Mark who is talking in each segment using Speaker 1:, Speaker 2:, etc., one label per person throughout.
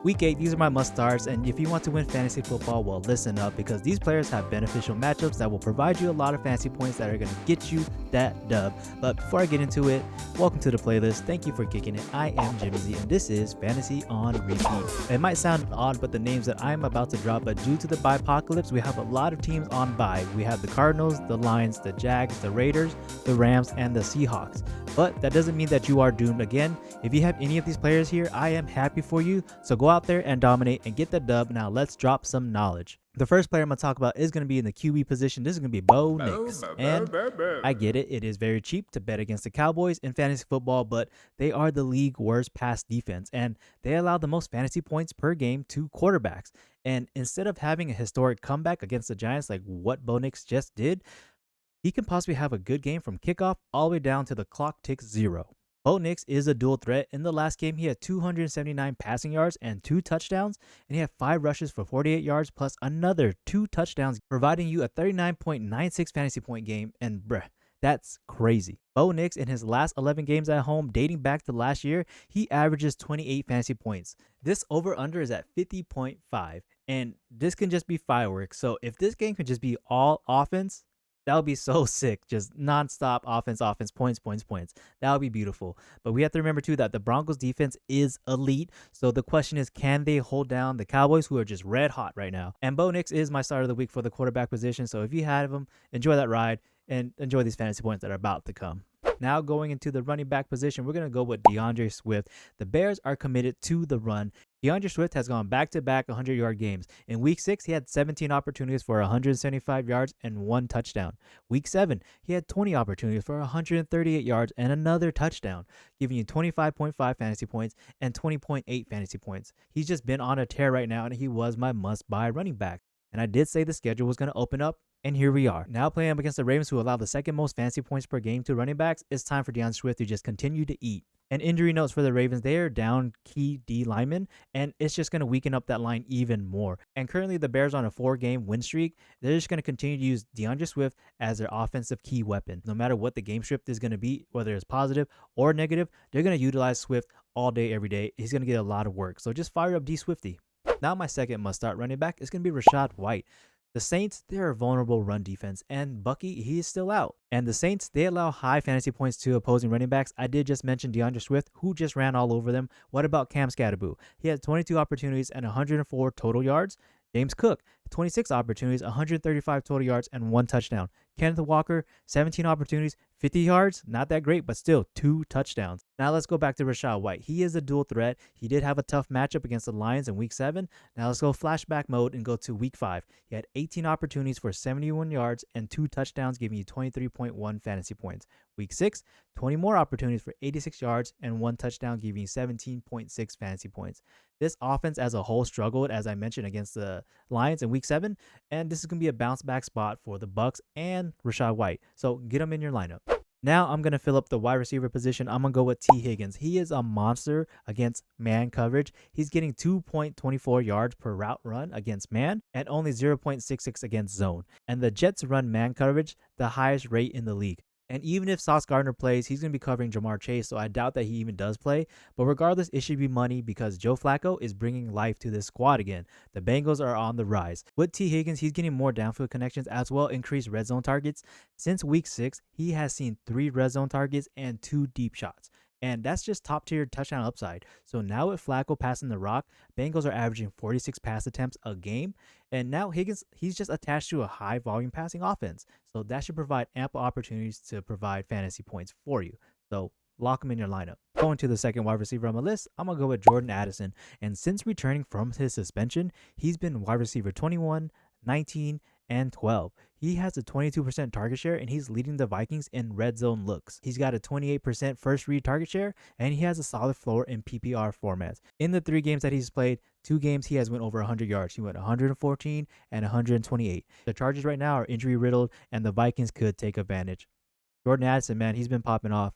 Speaker 1: Week 8, these are my must starts, and if you want to win fantasy football, well, listen up because these players have beneficial matchups that will provide you a lot of fantasy points that are going to get you that dub. But before I get into it, welcome to the playlist. Thank you for kicking it. I am Jimmy Z, and this is Fantasy on Repeat. It might sound odd, but the names that I'm about to drop, but due to the bye-apocalypse, we have a lot of teams on bye. We have the Cardinals, the Lions, the Jags, the Raiders, the Rams, and the Seahawks. But that doesn't mean that you are doomed again. If you have any of these players here, I am happy for you. So go out there and dominate and get the dub. Now let's drop some knowledge. The first player I'm going to talk about is going to be in the QB position. This is going to be Bo Nix. And I get it. It is very cheap to bet against the Cowboys in fantasy football, but they are the league worst pass defense. And they allow the most fantasy points per game to quarterbacks. And instead of having a historic comeback against the Giants like what Bo Nix just did, he can possibly have a good game from kickoff all the way down to the clock ticks 0. Bo Nix is a dual threat. In the last game, he had 279 passing yards and 2 touchdowns, and he had 5 rushes for 48 yards plus another 2 touchdowns, providing you a 39.96 fantasy point game, and that's crazy. Bo Nix in his last 11 games at home, dating back to last year, he averages 28 fantasy points. This over-under is at 50.5, and this can just be fireworks. So if this game can just be all offense, that would be so sick. Just nonstop offense, points. That would be beautiful. But we have to remember, too, that the Broncos defense is elite. So the question is, can they hold down the Cowboys, who are just red hot right now? And Bo Nix is my start of the week for the quarterback position. So if you have him, enjoy that ride and enjoy these fantasy points that are about to come. Now going into the running back position, we're going to go with DeAndre Swift. The Bears are committed to the run. DeAndre Swift has gone back-to-back 100-yard games. In Week 6, he had 17 opportunities for 175 yards and 1 touchdown. Week 7, he had 20 opportunities for 138 yards and another touchdown, giving you 25.5 fantasy points and 20.8 fantasy points. He's just been on a tear right now, and he was my must-buy running back. And I did say the schedule was going to open up, and here we are. Now playing up against the Ravens, who allow the second most fantasy points per game to running backs, it's time for DeAndre Swift to just continue to eat. And injury notes for the Ravens, they are down key D linemen, and it's just going to weaken up that line even more. And currently the Bears are on a 4-game win streak. They're just going to continue to use DeAndre Swift as their offensive key weapon. No matter what the game script is going to be, whether it's positive or negative, they're going to utilize Swift all day, every day. He's going to get a lot of work. So just fire up D-Swifty. Now my second must-start running back is going to be Rachaad White. The Saints, they're a vulnerable run defense, and Bucky, he is still out. And the Saints, they allow high fantasy points to opposing running backs. I did just mention DeAndre Swift, who just ran all over them. What about Cam Scatterboo? He had 22 opportunities and 104 total yards. James Cook, 26 opportunities, 135 total yards, and 1 touchdown. Kenneth Walker, 17 opportunities, 50 yards. Not that great, but still 2 touchdowns. Now let's go back to Rachaad White. He is a dual threat. He did have a tough matchup against the Lions in Week 7. Now let's go flashback mode and go to Week 5. He had 18 opportunities for 71 yards and 2 touchdowns, giving you 23.1 fantasy points. Week 6, 20 more opportunities for 86 yards and 1 touchdown, giving you 17.6 fantasy points. This offense as a whole struggled, as I mentioned, against the Lions in Week 7, and this is going to be a bounce back spot for the Bucs and Rachaad White. So get him in your lineup. Now I'm going to fill up the wide receiver position. I'm going to go with T. Higgins. He is a monster against man coverage. He's getting 2.24 yards per route run against man and only 0.66 against zone. And the Jets run man coverage the highest rate in the league. And even if Sauce Gardner plays, he's going to be covering Jamar Chase, so I doubt that he even does play. But regardless, it should be money because Joe Flacco is bringing life to this squad again. The Bengals are on the rise. With T. Higgins, he's getting more downfield connections as well, increased red zone targets. Since Week 6, he has seen 3 red zone targets and 2 deep shots. And that's just top tier touchdown upside. So now with Flacco passing the rock, Bengals are averaging 46 pass attempts a game. And now Higgins, he's just attached to a high volume passing offense. So that should provide ample opportunities to provide fantasy points for you. So lock him in your lineup. Going to the second wide receiver on my list, I'm going to go with Jordan Addison. And since returning from his suspension, he's been wide receiver 21, 19, and 12. He has a 22% target share, and he's leading the Vikings in red zone looks. He's got a 28% first read target share, and he has a solid floor in PPR formats. In the 3 games that he's played, 2 games he has went over 100 yards. He went 114 and 128. The Chargers right now are injury riddled, and the Vikings could take advantage. Jordan Addison, man, he's been popping off.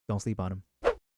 Speaker 1: Don't sleep on him.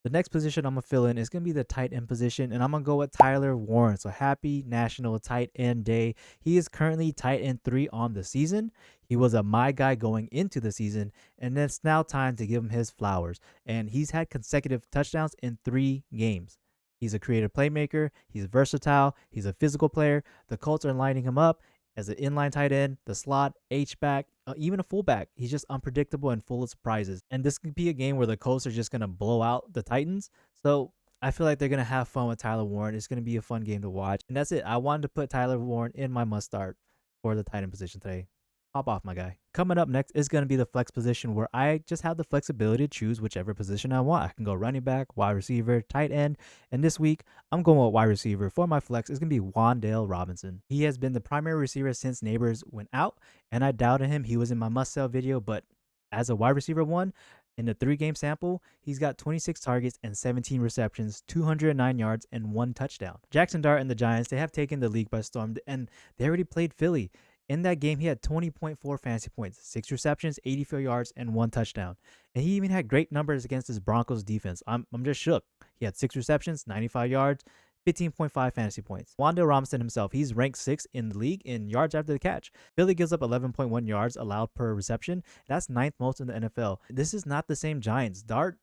Speaker 1: The next position I'm going to fill in is going to be the tight end position, and I'm going to go with Tyler Warren. So happy National Tight End Day. He is currently tight end 3 on the season. He was a my guy going into the season, and it's now time to give him his flowers. And he's had consecutive touchdowns in 3 games. He's a creative playmaker. He's versatile. He's a physical player. The Colts are lining him up as an inline tight end, the slot, H-back, even a fullback. He's just unpredictable and full of surprises. And this could be a game where the Colts are just going to blow out the Titans. So I feel like they're going to have fun with Tyler Warren. It's going to be a fun game to watch. And that's it. I wanted to put Tyler Warren in my must start for the tight end position today. Hop off, my guy. Coming up next is going to be the flex position, where I just have the flexibility to choose whichever position I want. I can go running back, wide receiver, tight end, and this week I'm going with wide receiver. For my flex, it's going to be Wan'Dale Robinson. He has been the primary receiver since Neighbors went out, and I doubted him. He was in my must-sell video, but as a wide receiver one, in the 3-game sample, he's got 26 targets and 17 receptions, 209 yards, and 1 touchdown. Jackson Dart and the Giants, they have taken the league by storm, and they already played Philly. In that game, he had 20.4 fantasy points, 6 receptions, 84 yards, and 1 touchdown. And he even had great numbers against his Broncos defense. I'm just shook. He had 6 receptions, 95 yards, 15.5 fantasy points. Wan'Dale Robinson himself, he's ranked 6th in the league in yards after the catch. Philly gives up 11.1 yards allowed per reception. That's 9th most in the NFL. This is not the same Giants. Dart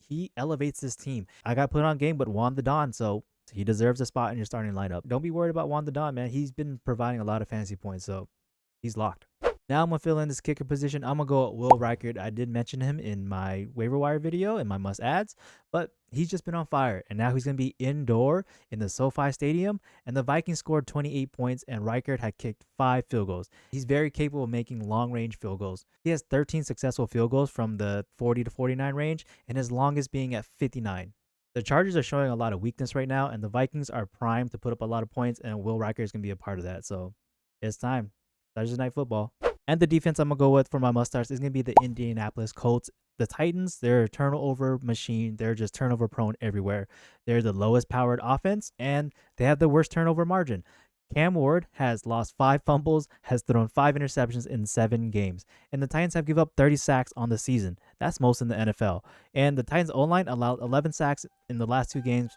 Speaker 1: he elevates this team. I got put on game, but won the Don, so he deserves a spot in your starting lineup. Don't be worried about Wan'Dale Don, man. He's been providing a lot of fantasy points, so he's locked. Now I'm going to fill in this kicker position. I'm going to go with Will Reichard. I did mention him in my waiver wire video in my must adds, but he's just been on fire. And now he's going to be indoor in the SoFi Stadium. And the Vikings scored 28 points, and Reichard had kicked 5 field goals. He's very capable of making long-range field goals. He has 13 successful field goals from the 40 to 49 range, and his longest being at 59. The Chargers are showing a lot of weakness right now, and the Vikings are primed to put up a lot of points, and Will Reichard is going to be a part of that. So it's time. Thursday Night Football. And the defense I'm going to go with for my must-starts is going to be the Indianapolis Colts. The Titans, they're a turnover machine. They're just turnover prone everywhere. They're the lowest powered offense, and they have the worst turnover margin. Cam Ward has lost 5 fumbles, has thrown 5 interceptions in 7 games. And the Titans have given up 30 sacks on the season. That's most in the NFL. And the Titans O-line allowed 11 sacks in the last 2 games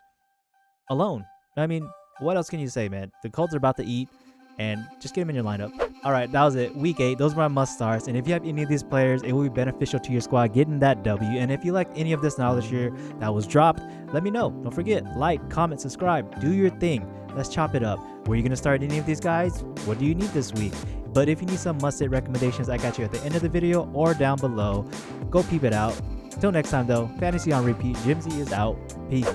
Speaker 1: alone. I mean, what else can you say, man? The Colts are about to eat, and just get them in your lineup. All right, that was it. Week 8. Those were my must-starts. And if you have any of these players, it will be beneficial to your squad getting that W. And if you like any of this knowledge here that was dropped, let me know. Don't forget, like, comment, subscribe. Do your thing. Let's chop it up. Were you going to start any of these guys? What do you need this week? But if you need some must-sit recommendations, I got you at the end of the video or down below. Go peep it out. Till next time, though, Fantasy on Repeat. Jimsy is out. Peace.